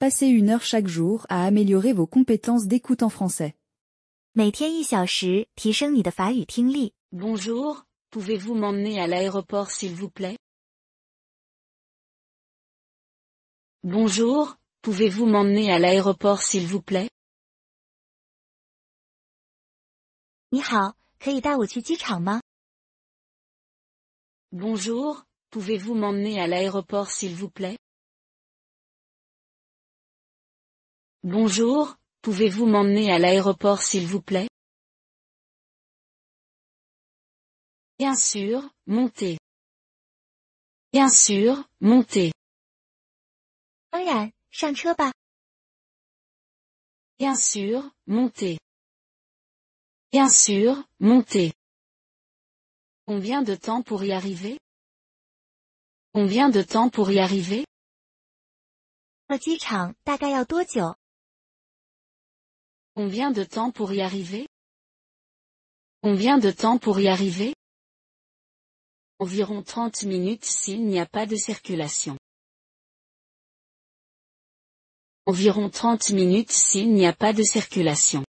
Passez 1 heure chaque jour à améliorer vos compétences d'écoute en français. 每天1小时，提升你的法语听力。 Bonjour, pouvez-vous m'emmener à l'aéroport s'il vous plaît? Bonjour, pouvez-vous m'emmener à l'aéroport s'il vous plaît? 你好，可以带我去机场吗？ Bonjour, pouvez-vous m'emmener à l'aéroport s'il vous plaît? Bonjour, pouvez-vous m'emmener à l'aéroport s'il vous plaît? Bien sûr, montez. Bien sûr, montez. 当然，上车吧。 Bien sûr, montez. Bien sûr, montez. Combien de temps pour y arriver? Combien de temps pour y arriver? 到机场大概要多久？ Combien de temps pour y arriver? Combien de temps pour y arriver? Environ 30 minutes s'il n'y a pas de circulation. Environ 30 minutes s'il n'y a pas de circulation.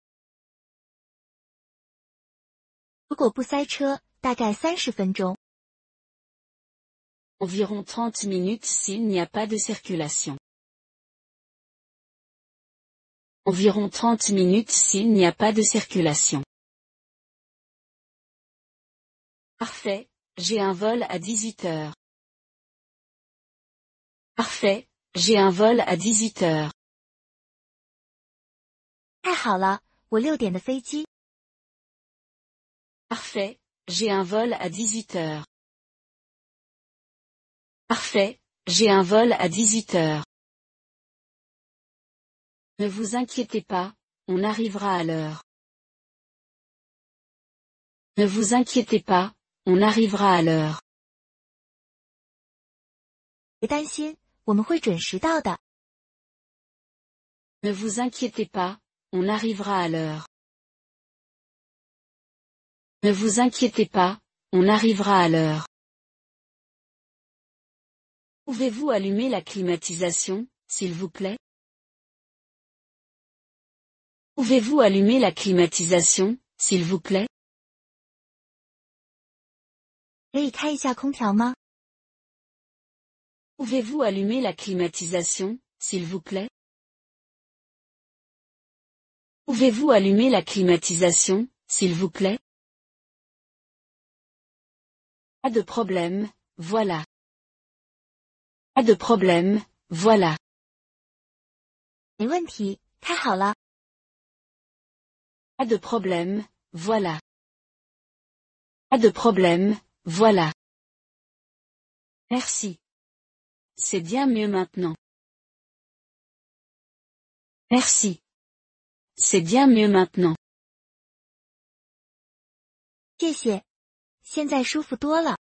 如果不塞车，大概30分钟。 Environ 30 minutes s'il n'y a pas de circulation. Environ 30 minutes s'il n'y a pas de circulation. Parfait, j'ai un vol à 18 heures. Parfait, j'ai un vol à 18 heures. 太好了，我6点的飞机。 Parfait, j'ai un vol à 18 heures. Parfait, j'ai un vol à 18 heures. Ne vous inquiétez pas, on arrivera à l'heure. Ne vous inquiétez pas, on arrivera à l'heure. 别担心，我们会准时到的。 Ne vous inquiétez pas, on arrivera à l'heure. Ne vous inquiétez pas, on arrivera à l'heure. Pouvez-vous allumer la climatisation, s'il vous plaît? Pouvez-vous allumer la climatisation, s'il vous plaît? 可以开一下空调吗？ Pouvez-vous allumer la climatisation, s'il vous plaît? Pouvez-vous allumer la climatisation, s'il vous plaît? Pas de problème, voilà. Pas de problème, voilà. 没问题，太好了。 Pas de problème, voilà. Pas de problème, voilà. Merci. C'est bien mieux maintenant. Merci. C'est bien mieux maintenant. 谢谢，现在舒服多了。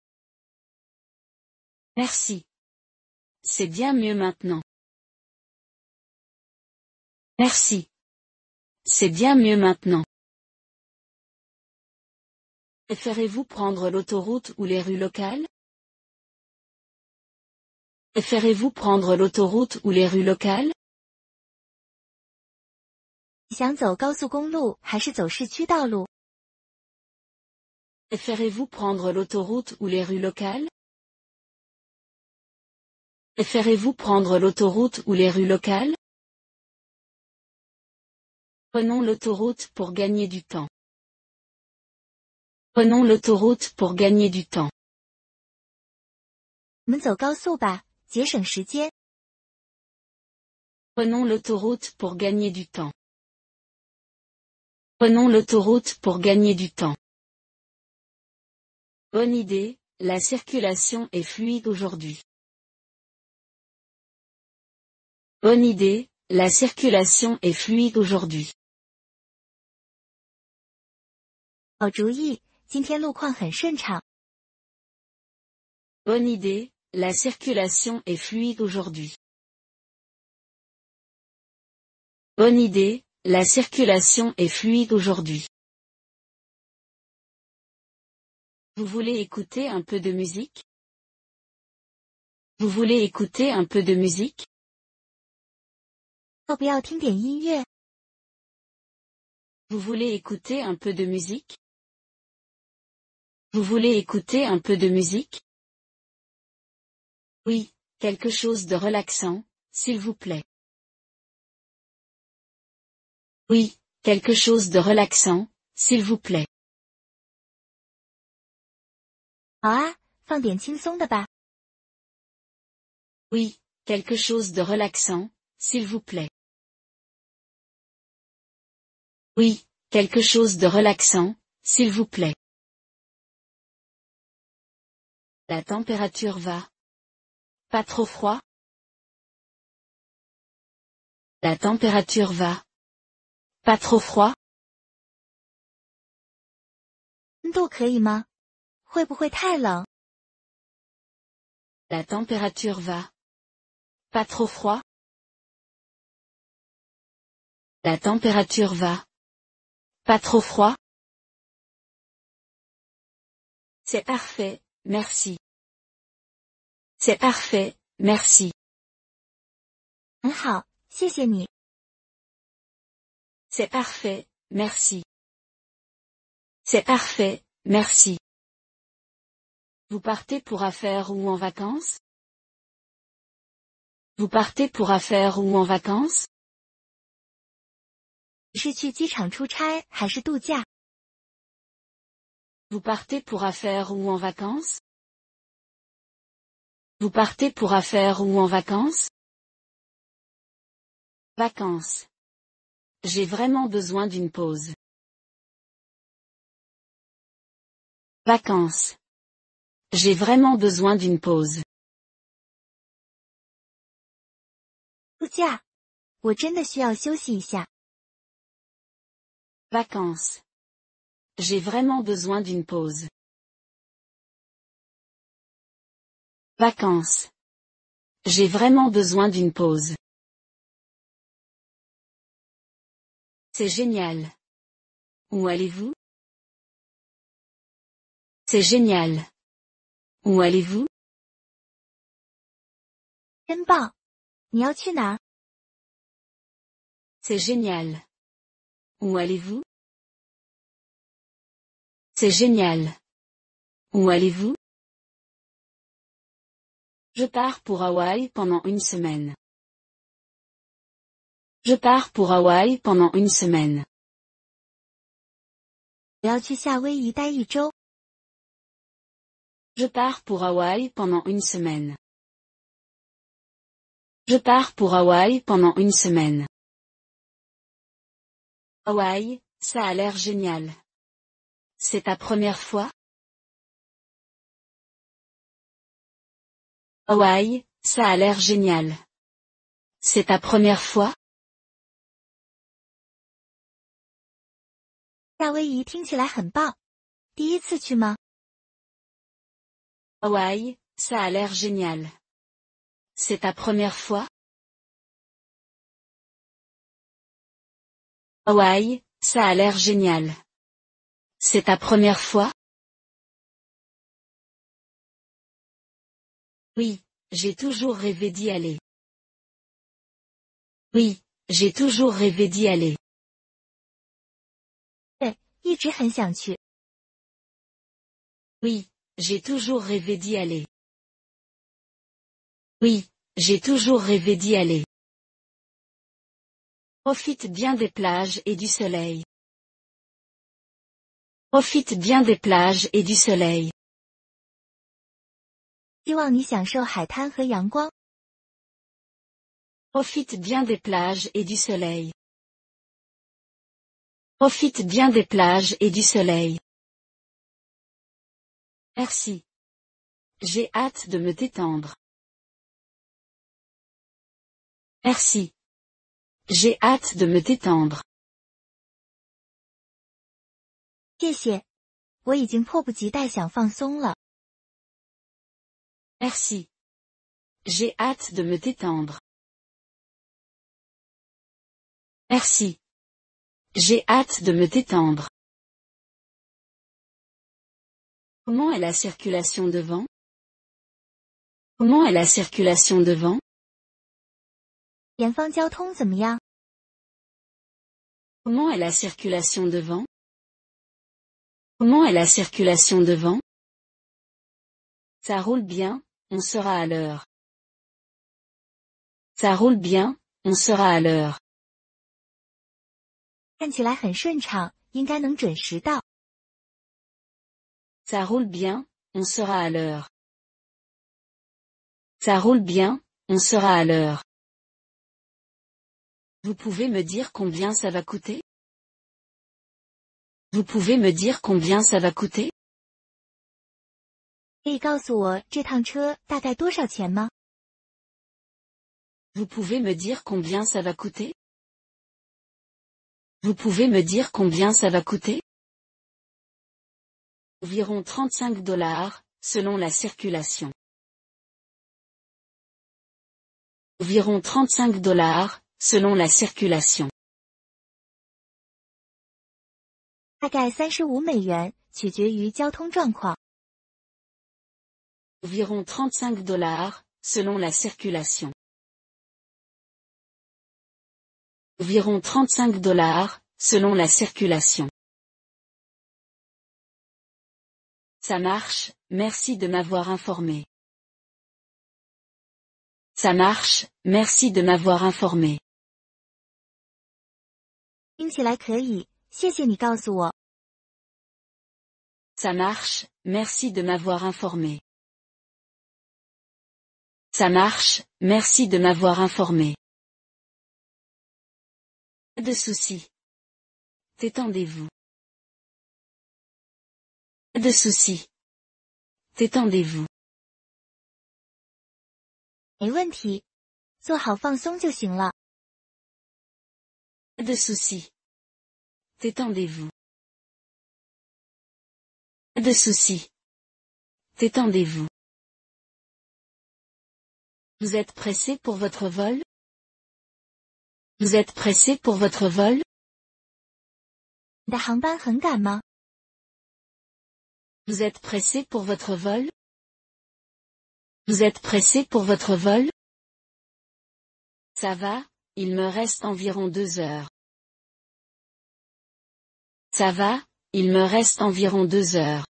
Merci. C'est bien mieux maintenant. Merci. C'est bien mieux maintenant. Préférez-vous prendre l'autoroute ou les rues locales? Préférez-vous prendre l'autoroute ou les rues locales? 你想走高速公路还是走市区道路？ Préférez-vous prendre l'autoroute ou les rues locales? Préférez-vous prendre l'autoroute ou les rues locales? Prenons l'autoroute pour gagner du temps. Prenons l'autoroute pour gagner du temps. 我们走高速吧，节省时间。 Prenons l'autoroute pour gagner du temps. Prenons l'autoroute pour gagner du temps. Bonne idée, la circulation est fluide aujourd'hui. Bonne idée, la circulation est fluide aujourd'hui. 好主意，今天路况很顺畅。 Bonne idée, la circulation est fluide aujourd'hui. Bonne idée, la circulation est fluide aujourd'hui. Vous voulez écouter un peu de musique? Vous voulez écouter un peu de musique? 要不要听点音乐？ Vous voulez écouter un peu de musique? Vous voulez écouter un peu de musique? Oui, quelque chose de relaxant, s'il vous plaît. Oui, quelque chose de relaxant, s'il vous plaît. 好啊，放点轻松的吧。 Oui, quelque chose de relaxant, s'il vous plaît. Oui, quelque chose de relaxant, s'il vous plaît. La température va. Pas trop froid? La température va. Pas trop froid? 温度可以吗？会不会太冷？ La température va. Pas trop froid? La température va. Pas trop froid? C'est parfait, merci. C'est parfait, merci. 很好，谢谢你。 C'est parfait, merci. C'est parfait, merci. Vous partez pour affaires ou en vacances? Vous partez pour affaires ou en vacances? 你是去机场出差还是度假？ Vous partez pour affaires ou en vacances? Vous partez pour affaires ou en vacances? Vacances. J'ai vraiment besoin d'une pause. Vacances. J'ai vraiment besoin d'une pause. 度假，我真的需要休息一下。 Vacances. J'ai vraiment besoin d'une pause. Vacances. J'ai vraiment besoin d'une pause. C'est génial. Où allez-vous? C'est génial. Où allez-vous? 真棒！你要去哪儿？ C'est génial. Où allez-vous? C'est génial. Où allez-vous? Je pars pour Hawaï pendant une semaine. Je pars pour Hawaï pendant une semaine. 我要去夏威夷待一周。 Je pars pour Hawaï pendant une semaine. Je pars pour Hawaï pendant une semaine. Hawaï, ça a l'air génial. C'est ta première fois? Hawaï, ça a l'air génial. C'est ta première fois? 夏威夷听起来很棒，第一次去吗？ Hawaï, ça a l'air génial. C'est ta première fois? Hawaï, ça a l'air génial. C'est ta première fois? Oui, j'ai toujours rêvé d'y aller. Oui, j'ai toujours rêvé d'y aller. 对，一直很想去。 Oui, j'ai toujours rêvé d'y aller. Oui, j'ai toujours rêvé d'y aller. Profite bien des plages et du soleil. Profite bien des plages et du soleil. 希望你享受海滩和阳光。 Profite bien des plages et du soleil. Profite bien des plages et du soleil. Merci. J'ai hâte de me détendre. Merci. J'ai hâte de me détendre. 谢谢，我已经迫不及待想放松了。 Merci. J'ai hâte de me détendre. Merci. J'ai hâte de me détendre. Comment est la circulation devant? Comment est la circulation devant? 前方交通怎么样？ Comment est la circulation devant? Comment est la circulation devant? Ça roule bien, on sera à l'heure. Ça roule bien, on sera à l'heure. 看起来很顺畅，应该能准时到。 Ça roule bien, on sera à l'heure. Ça roule bien, on sera à l'heure. Vous pouvez me dire combien ça va coûter? Vous pouvez me dire combien ça va coûter? 可以告诉我这趟车大概多少钱吗？ Vous pouvez me dire combien ça va coûter? Vous pouvez me dire combien ça va coûter? Environ $35, selon la circulation. Environ $35, selon la circulation. 大概$35，取决于交通状况。 Environ $35, selon la circulation. Environ $35, selon la circulation. Ça marche, merci de m'avoir informé. Ça marche, merci de m'avoir informé. 听起来可以，谢谢你告诉我。 Ça marche, merci de m'avoir informé. Ça marche, merci de m'avoir informé. Pas de souci. Détendez-vous. Pas de souci. Détendez-vous. 没问题，做好放松就行了。 Pas de souci. Détendez-vous. Pas de souci. Détendez-vous. Vous êtes pressé pour votre vol? Vous êtes pressé pour votre vol? 你的航班很赶吗？ Vous êtes pressé pour votre vol? Vous êtes pressé pour votre vol? Ça va, il me reste environ 2 heures. Ça va, il me reste environ 2 heures.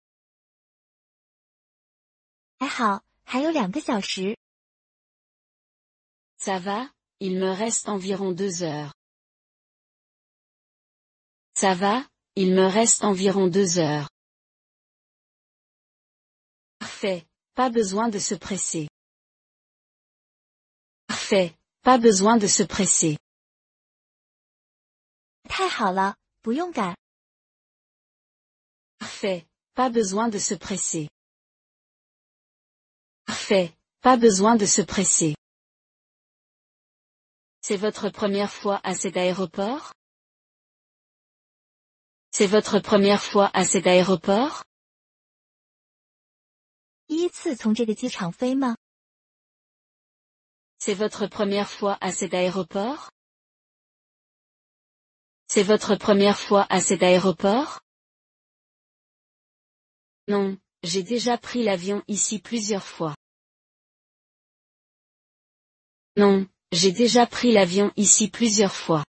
还好，还有2个小时。 Ça va, il me reste environ 2 heures. Ça va, il me reste environ 2 heures. Parfait, pas besoin de se presser. Parfait, pas besoin de se presser. 太好了，不用赶。 Parfait, pas besoin de se presser. Parfait, pas besoin de se presser. C'est votre première fois à cet aéroport? C'est votre première fois à cet aéroport? 第一次从这个机场飞吗？ C'est votre première fois à cet aéroport? C'est votre première fois à cet aéroport? Non, j'ai déjà pris l'avion ici plusieurs fois. Non, j'ai déjà pris l'avion ici plusieurs fois.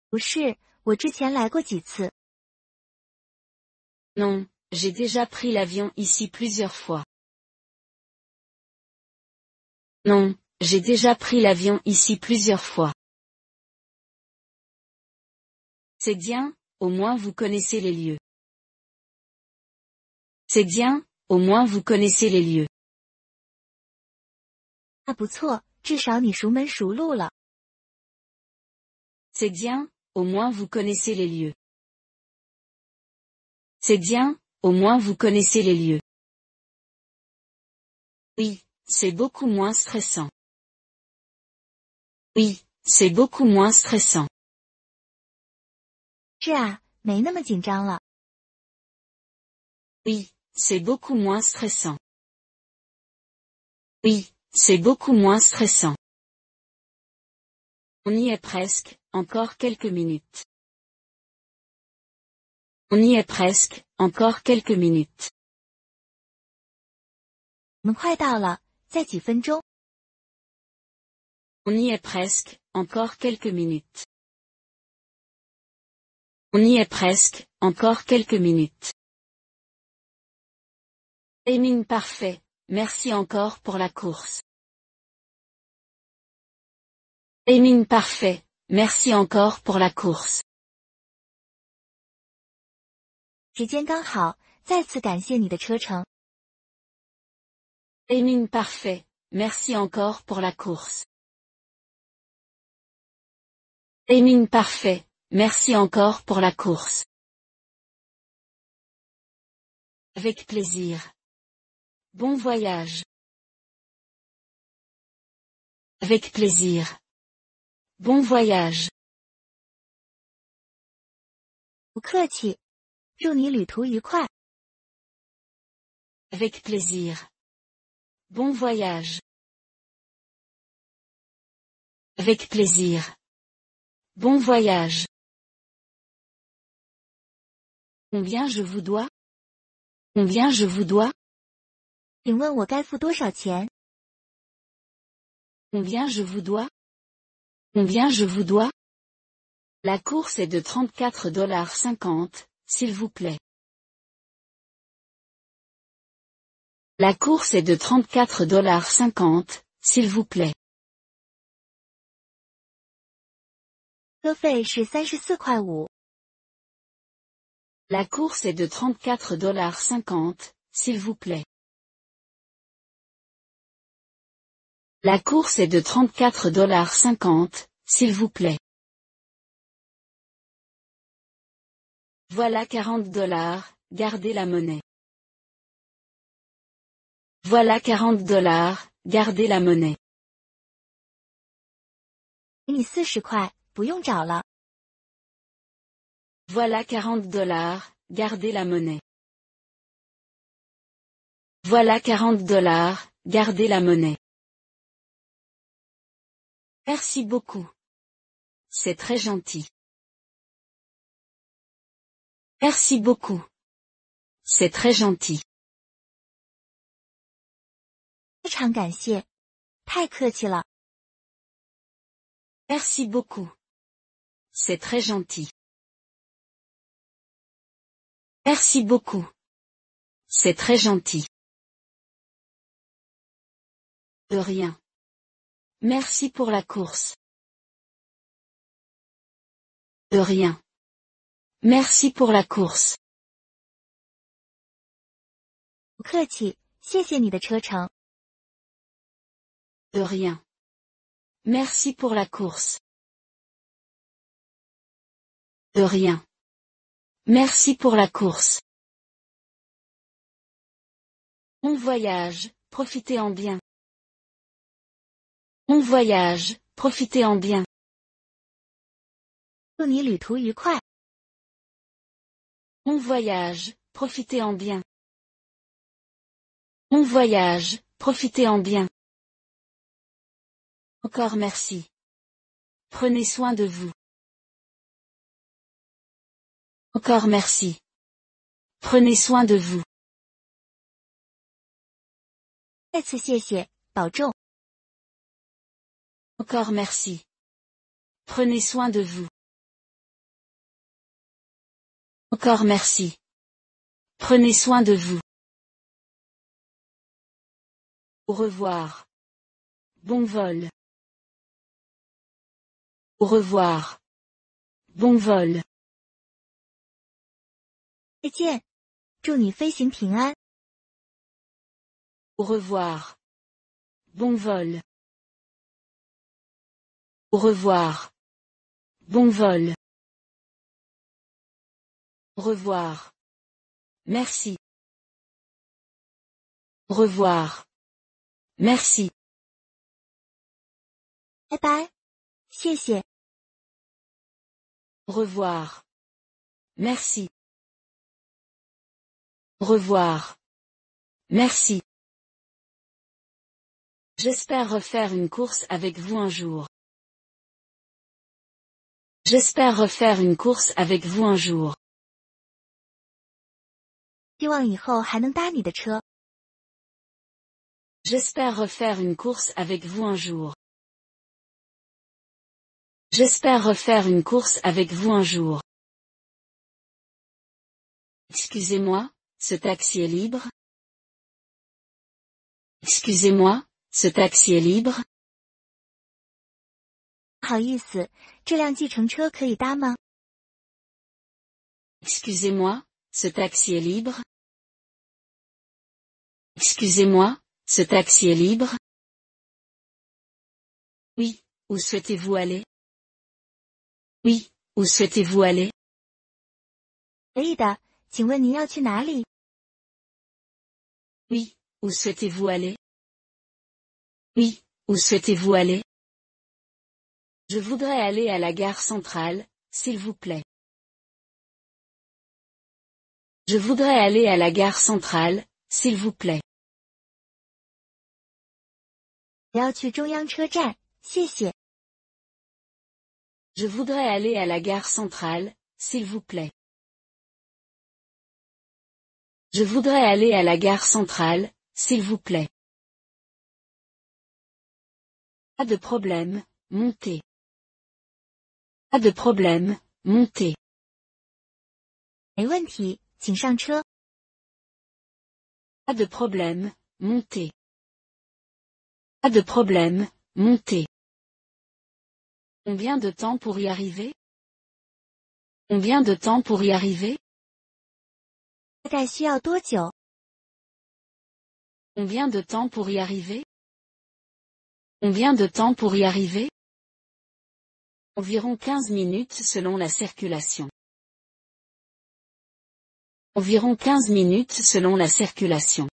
不是，我之前来过几次。 Non, j'ai déjà pris l'avion ici plusieurs fois. Non, j'ai déjà pris l'avion ici plusieurs fois. C'est bien, au moins vous connaissez les lieux. C'est bien, au moins vous connaissez les lieux. 那不错，至少你熟门熟路了。 C'est bien, au moins vous connaissez les lieux. C'est bien, au moins vous connaissez les lieux. Oui, c'est beaucoup moins stressant. Oui, c'est beaucoup moins stressant. 是啊，没那么紧张了。 Oui, c'est beaucoup moins stressant. Oui, c'est beaucoup moins stressant. On y est presque, encore quelques minutes. On y est presque, encore quelques minutes. 我们快到了，再几分钟。On y est presque, encore quelques minutes. On y est presque, encore quelques minutes. Timing parfait, merci encore pour la course. Timing parfait, merci encore pour la course. 时间刚好，再次感谢你的车程。Timing parfait, merci encore pour la course. Timing parfait, merci encore pour la course. Avec plaisir. Bon voyage. Avec plaisir. Bon voyage. 不客气，祝你旅途愉快。Avec plaisir. Bon voyage. Avec plaisir. Bon voyage. Combien je vous dois? Combien je vous dois? 请问我该付多少钱？ Combien je vous dois? Combien je vous dois? La course est de $34,50, s'il vous plaît. La course est de $34,50, s'il vous plaît. 车费是34.5块。La course est de $34,50, s'il vous plaît. La course est de $34,50, s'il vous plaît. Voilà $40, gardez la monnaie. Voilà $40, gardez la monnaie. 给你40块，不用找了。 Voilà $40, gardez la monnaie. Voilà $40, gardez la monnaie. Merci beaucoup. C'est très gentil. Merci beaucoup. C'est très gentil. 非常感谢，太客气了。 Merci beaucoup. C'est très gentil. Merci beaucoup. C'est très gentil. De rien. Merci pour la course. De rien. Merci pour la course. 不客气，谢谢你的车程。 De rien. Merci pour la course. De rien. Merci pour la course. Bon voyage, profitez-en bien. Bon voyage, profitez-en bien. 祝你旅途愉快。 Bon voyage, profitez-en bien. Bon voyage, profitez-en bien. Encore merci. Prenez soin de vous. Encore merci. Prenez soin de vous. 再次谢谢，保重。 Encore merci. Prenez soin de vous. Encore merci. Prenez soin de vous. Au revoir. Bon vol. Au revoir. Bon vol. 再见，祝你飞行平安。 Au revoir. Bon vol. Au revoir. Bon vol. Au revoir. Merci. Au revoir. Merci. 拜拜，谢谢。 Au revoir. Merci. Au revoir. Merci. J'espère refaire une course avec vous un jour. J'espère refaire une course avec vous un jour. 希望以后还能搭你的车。 J'espère refaire une course avec vous un jour. J'espère refaire une course avec vous un jour. Excusez-moi, ce taxi est libre? Excusez-moi, ce taxi est libre? 不好意思，这辆计程车可以搭吗？ Excusez-moi, ce taxi est libre? Excusez-moi, ce taxi est libre? Oui, où souhaitez-vous aller? Oui, où souhaitez-vous aller? 可以的，请问您要去哪里？ Oui, où souhaitez-vous aller? Oui, où souhaitez-vous aller? Je voudrais aller à la gare centrale, s'il vous plaît. Je voudrais aller à la gare centrale, s'il vous plaît. 我要去中央车站，谢谢。 Je voudrais aller à la gare centrale, s'il vous plaît. Je voudrais aller à la gare centrale, s'il vous plaît. Pas de problème, montez. Pas de problème, montez. 没问题，请上车。 Pas de problème, montez. Pas de problème, montez. Combien de temps pour y arriver? Combien de temps pour y arriver? 大概需要多久？ Combien de temps pour y arriver? Combien de temps pour y arriver? Environ 15 minutes selon la circulation. Environ 15 minutes selon la circulation.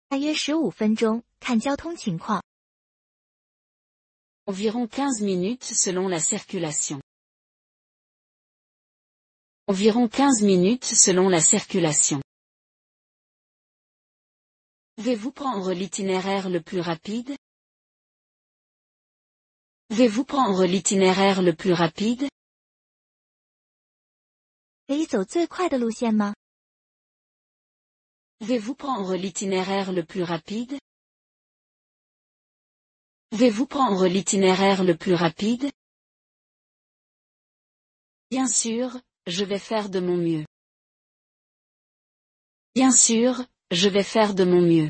大约15分钟，看交通情况。 Environ 15 minutes selon la circulation. Environ 15 minutes selon la circulation. Pouvez-vous prendre l'itinéraire le plus rapide? Pouvez-vous prendre l'itinéraire le plus rapide? 可以走最快的路线吗？ Pouvez-vous prendre l'itinéraire le plus rapide? Pouvez-vous prendre l'itinéraire le plus rapide? Bien sûr, je vais faire de mon mieux. Bien sûr, je vais faire de mon mieux.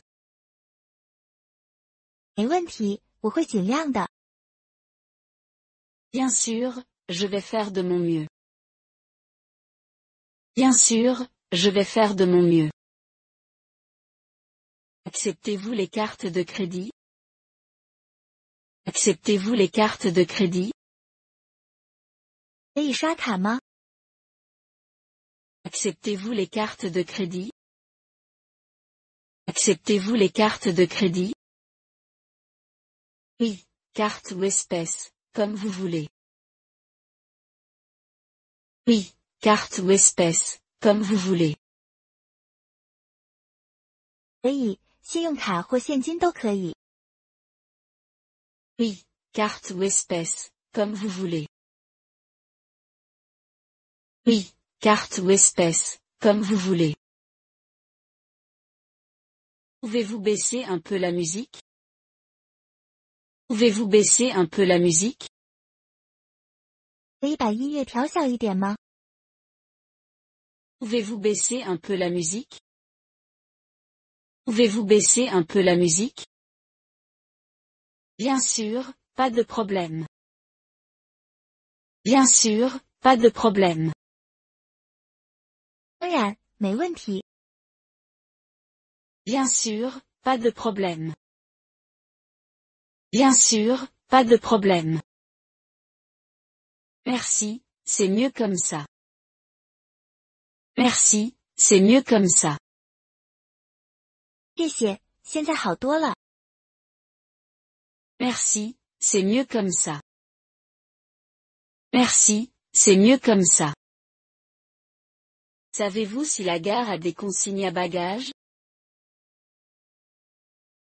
没问题，我会尽量的。 Bien sûr, je vais faire de mon mieux. Bien sûr, je vais faire de mon mieux. Acceptez-vous les cartes de crédit? Acceptez-vous les cartes de crédit? 可以刷卡吗？ Acceptez-vous les cartes de crédit? Acceptez-vous les cartes de crédit? Oui, carte ou espèce, comme vous voulez. Oui, carte ou espèce, comme vous voulez. 可以，信用卡或现金都可以。 Oui, carte ou espèce, comme vous voulez. Oui, carte ou espèce, comme vous voulez. Pouvez-vous baisser un peu la musique? Pouvez-vous baisser un peu la musique? 可以把音乐调小一点吗？ Pouvez-vous baisser un peu la musique? Pouvez-vous baisser un peu la musique? Bien sûr, pas de problème. Bien sûr, pas de problème. 当然，没问题。 Bien sûr, pas de problème. Bien sûr, pas de problème. Merci, c'est mieux comme ça. Merci, c'est mieux comme ça. 谢谢，现在好多了。 Merci, c'est mieux comme ça. Merci, c'est mieux comme ça. Savez-vous si la gare a des consignes à bagages?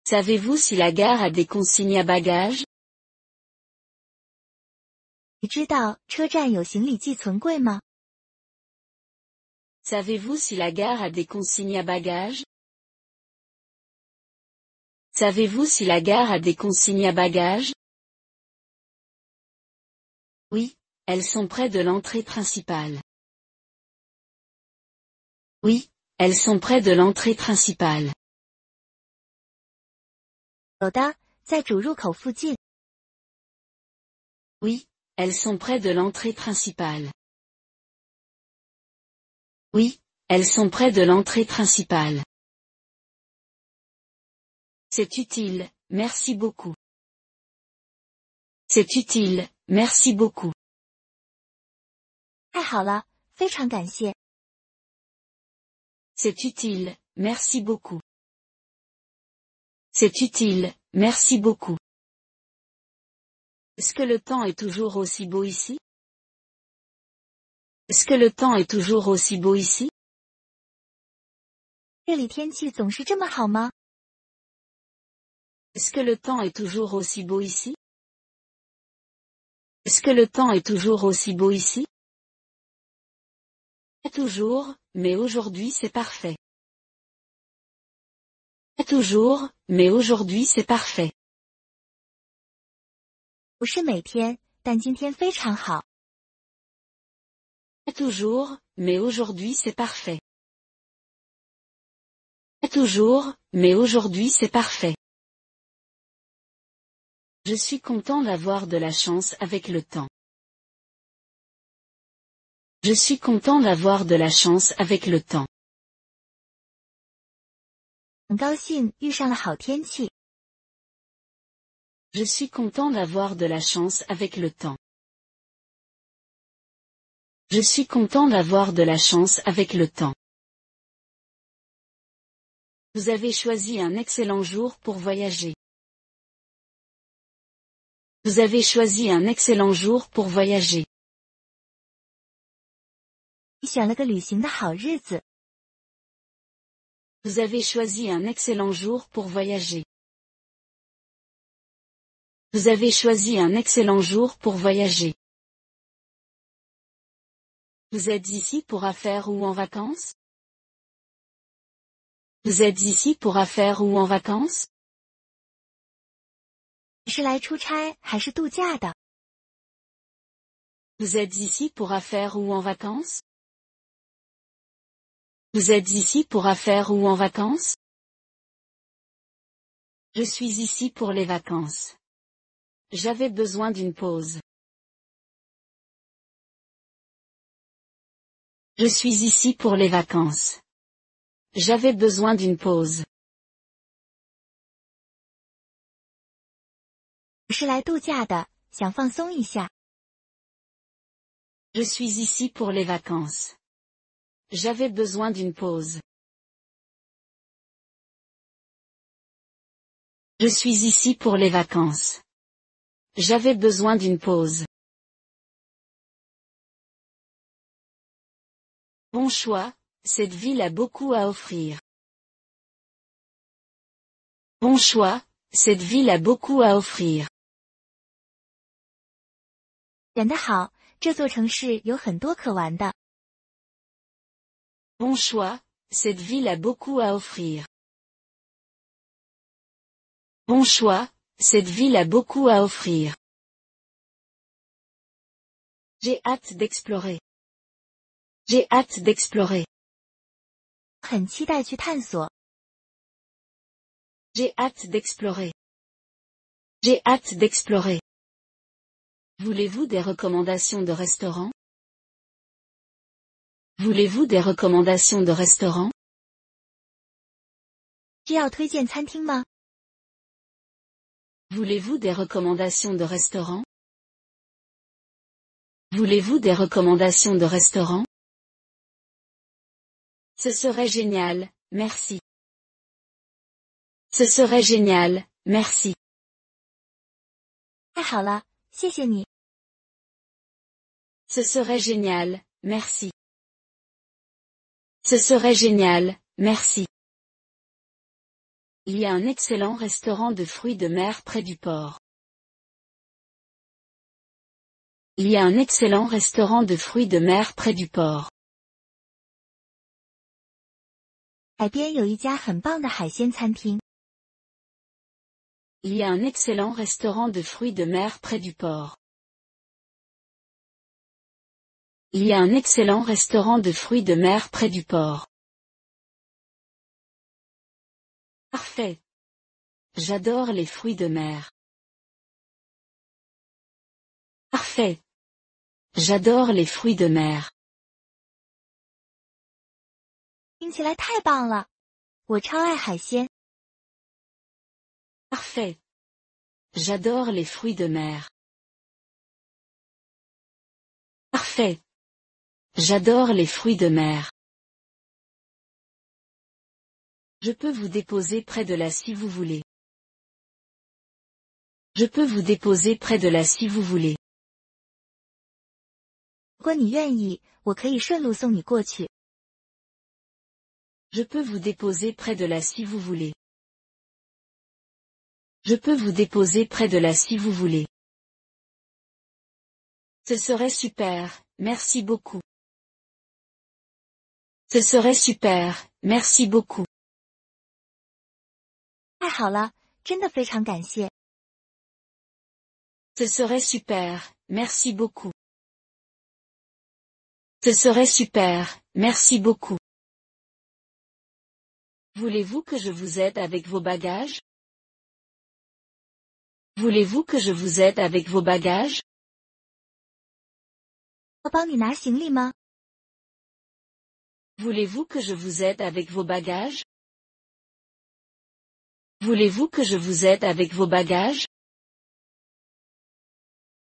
Savez-vous si la gare a des consignes à bagages? 你知道车站有行李寄存柜吗？ Savez-vous si la gare a des consignes à bagages? Savez-vous si la gare a des consignes à bagages? Oui, elles sont près de l'entrée principale. Oui， Elles sont près de l'entrée principale. 有的，在主入口附近。 Oui, elles sont près de l'entrée principale. Oui， Elles sont près de l'entrée principale. C'est utile, merci beaucoup. C'est utile, merci beaucoup. 太好了，非常感谢。 C'est utile, merci beaucoup. C'est utile, merci beaucoup. Est-ce que le temps est toujours aussi beau ici? Est-ce que le temps est toujours aussi beau ici? 这里天气总是这么好吗？ Est-ce que le temps est toujours aussi beau ici? Est-ce que le temps est toujours aussi beau ici? Pas toujours, mais aujourd'hui c'est parfait. Pas toujours, mais aujourd'hui c'est parfait. 不是每天，但今天非常好。 Pas toujours, mais aujourd'hui c'est parfait. Pas toujours, mais aujourd'hui c'est parfait. Je suis content d'avoir de la chance avec le temps. Je suis content d'avoir de la chance avec le temps. 很高兴遇上了好天气。 Je suis content d'avoir de la chance avec le temps. Je suis content d'avoir de la chance avec le temps. Vous avez choisi un excellent jour pour voyager. Vous avez choisi un excellent jour pour voyager. 你选了个旅行的好日子。 Vous avez choisi un excellent jour pour voyager. Vous avez choisi un excellent jour pour voyager. Vous êtes ici pour affaires ou en vacances? Vous êtes ici pour affaires ou en vacances? 你是来出差还是度假的？ Vous êtes ici pour affaires ou en vacances? Vous êtes ici pour affaires ou en vacances? Je suis ici pour les vacances. J'avais besoin d'une pause. Je suis ici pour les vacances. J'avais besoin d'une pause. 我是来度假的，想放松一下。 Je suis ici pour les vacances. J'avais besoin d'une pause. Je suis ici pour les vacances. J'avais besoin d'une pause. Bon choix, cette ville a beaucoup à offrir. Bon choix, cette ville a beaucoup à offrir. 选得好，这座城市有很多可玩的。 Bon choix, cette ville a beaucoup à offrir. Bon choix, cette ville a beaucoup à offrir. J'ai hâte d'explorer. J'ai hâte d'explorer. 很期待去探索。 J'ai hâte d'explorer. J'ai hâte d'explorer. Voulez-vous des recommandations de restaurants? Voulez-vous des recommandations de restaurants? 需要推荐餐厅吗？ Voulez-vous des recommandations de restaurants? Voulez-vous des recommandations de restaurants? Ce serait génial, merci. Ce serait génial, merci. 太好了，谢谢你。 Ce serait génial, merci. Ce serait génial, merci. Il y a un excellent restaurant de fruits de mer près du port. Il y a un excellent restaurant de fruits de mer près du port. 海边有一家很棒的海鲜餐厅。 Il y a un excellent restaurant de fruits de mer près du port. Il y a un excellent restaurant de fruits de mer près du port. Parfait. J'adore les fruits de mer. Parfait. J'adore les fruits de mer. 听起来太棒了，我超爱海鲜。Parfait. J'adore les fruits de mer. Parfait. J'adore les fruits de mer. Je peux vous déposer près de là si vous voulez. Je peux vous déposer près de là si vous voulez. 如果你愿意，我可以顺路送你过去。Je peux vous déposer près de là si vous voulez. Je peux vous déposer près de là si vous voulez. Ce serait super, merci beaucoup. Ce serait super, merci beaucoup. 太好了，真的非常感谢。Ce serait super, merci beaucoup. Ce serait super, merci beaucoup. Voulez-vous que je vous aide avec vos bagages? Voulez-vous que je vous aide avec vos bagages? 我帮你拿行李吗？ Voulez-vous que je vous aide avec vos bagages? Voulez-vous que je vous aide avec vos bagages?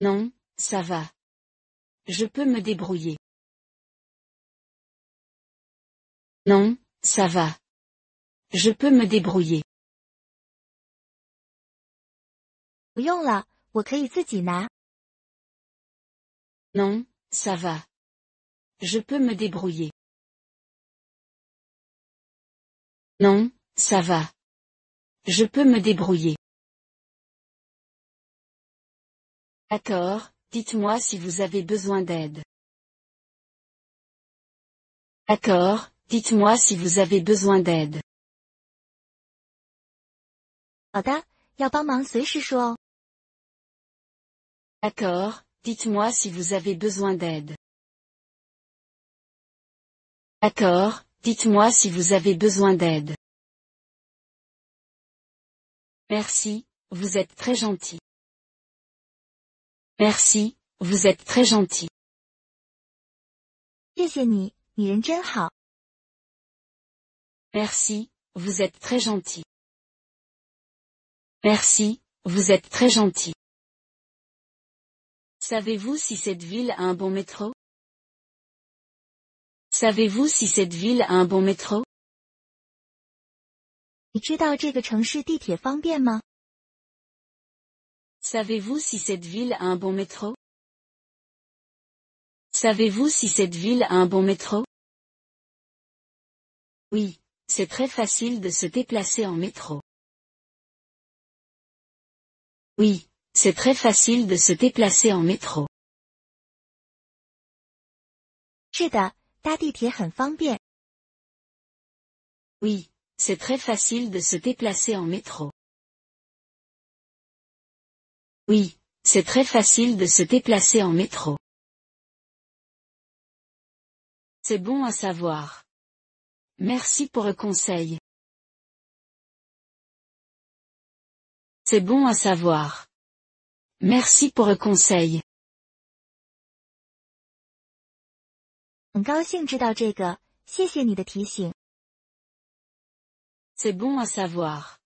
Non, ça va. Je peux me débrouiller. Non, ça va. Je peux me débrouiller. 不用了，我可以自己拿。 Non, ça va. Je peux me débrouiller. Non, ça va. Je peux me débrouiller. D'accord, dites-moi si vous avez besoin d'aide. D'accord, dites-moi si vous avez besoin d'aide. 好的，要帮忙随时说哦。 D'accord, dites-moi si vous avez besoin d'aide. D'accord, dites-moi si vous avez besoin d'aide. Merci, vous êtes très gentil. Merci, vous êtes très gentil. 谢谢你，你人真好。 Merci, vous êtes très gentil. Merci, vous êtes très gentil. Savez-vous si cette ville a un bon métro? Savez-vous si cette ville a un bon métro? 你知道这个城市地铁方便吗？ Savez-vous si cette ville a un bon métro? Savez-vous si cette ville a un bon métro? Oui, c'est très facile de se déplacer en métro. Oui, c'est très facile de se déplacer en métro. 是的，搭地铁很方便。 Oui, c'est très facile de se déplacer en métro. Oui, c'est très facile de se déplacer en métro. C'est bon à savoir. Merci pour le conseil. C'est bon à savoir. Merci pour le conseil. 很高兴知道这个，谢谢你的提醒。 C'est bon à savoir.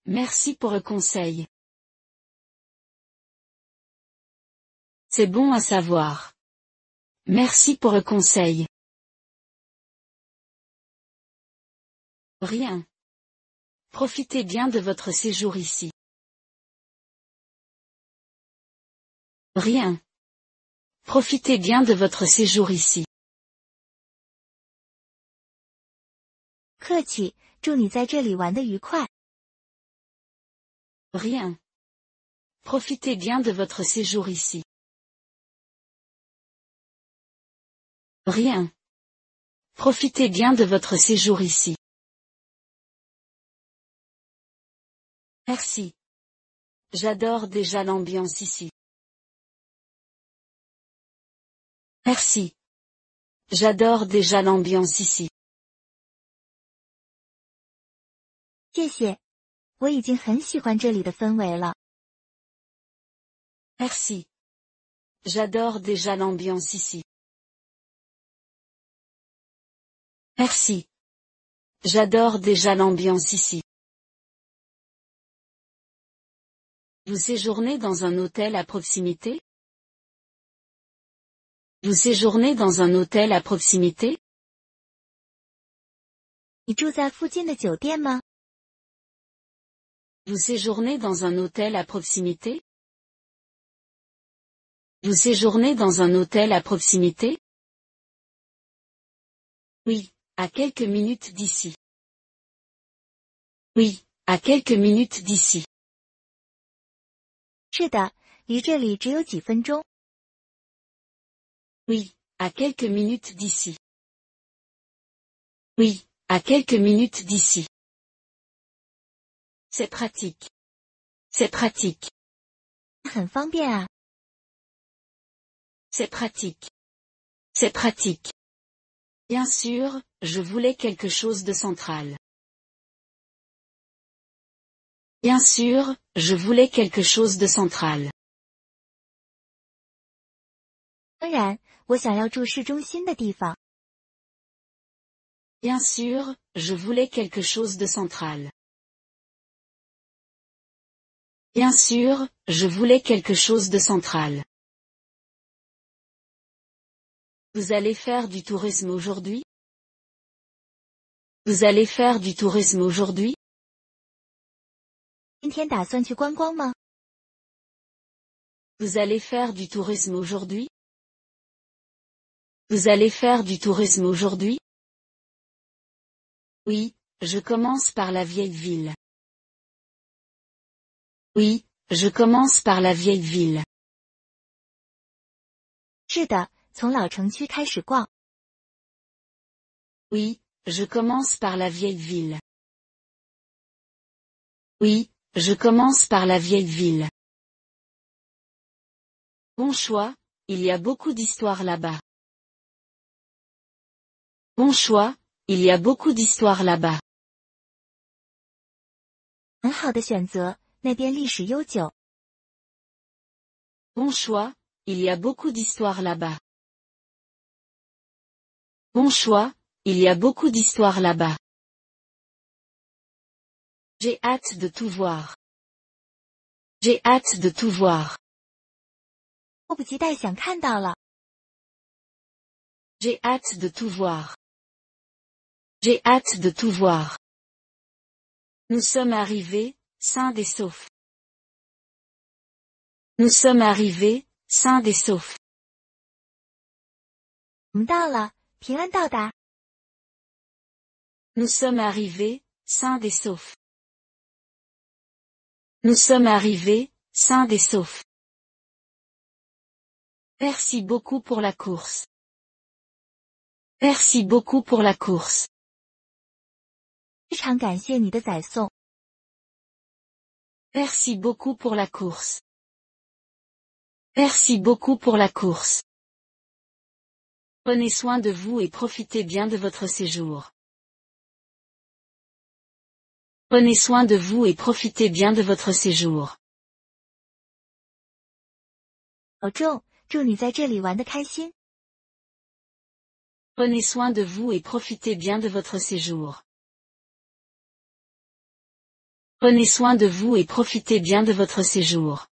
Merci pour le conseil. C'est bon à savoir. Merci pour le conseil. Rien. Profitez bien de votre séjour ici. Rien. Profitez bien de votre séjour ici. 客气，祝你在这里玩得愉快。 Rien. Profitez bien de votre séjour ici. Rien. Profitez bien de votre séjour ici. Merci. J'adore déjà l'ambiance ici. Merci. J'adore déjà l'ambiance ici. 谢谢。我已经很喜欢这里的氛围了。Merci. J'adore déjà l'ambiance ici. Merci. J'adore déjà l'ambiance ici. Vous séjournez dans un hôtel à proximité? Vous séjournez dans un hôtel à proximité? 你住在附近的酒店吗？ Vous séjournez dans un hôtel à proximité? Vous séjournez dans un hôtel à proximité? Oui, à quelques minutes d'ici. Oui, à quelques minutes d'ici. 是的，离这里只有几分钟。Oui, à quelques minutes d'ici. Oui, à quelques minutes d'ici. C'est pratique. C'est pratique. 很方便啊。C'est pratique. C'est pratique. Bien sûr, je voulais quelque chose de central. Bien sûr, je voulais quelque chose de central. 当然，我想要住市中心的地方。Bien sûr, je voulais quelque chose de central. Bien sûr, je voulais quelque chose de central. Vous allez faire du tourisme aujourd'hui? Vous allez faire du tourisme aujourd'hui? 今天打算去观光吗？ Vous allez faire du tourisme aujourd'hui? Vous allez faire du tourisme aujourd'hui? Oui, je commence par la vieille ville. Oui, je commence par la vieille ville. 是的，从老城区开始逛。 Oui, je commence par la vieille ville. Oui, je commence par la vieille ville. Bon choix, il y a beaucoup d'histoires là-bas. Bon choix, il y a beaucoup d'histoires là-bas. 很好的选择，那边历史悠久。 Bon choix, il y a beaucoup d'histoires là-bas. Bon choix, il y a beaucoup d'histoires là-bas. J'ai hâte de tout voir. J'ai hâte de tout voir. 迫不及待想看到了。 J'ai hâte de tout voir. J'ai hâte de tout voir. Nous sommes arrivés, sains et saufs. Nous sommes arrivés, sains et saufs. 我们到了，平安到达。 Nous sommes arrivés, sains et saufs. Nous sommes arrivés, sains et saufs. Merci beaucoup pour la course. Merci beaucoup pour la course. 非常感谢你的载送。 Merci beaucoup pour la course. Merci beaucoup pour la course. Prenez soin de vous et profitez bien de votre séjour. Prenez soin de vous et profitez bien de votre séjour. 保重，祝你在这里玩得开心。 Prenez soin de vous et profitez bien de votre séjour. Prenez soin de vous et profitez bien de votre séjour.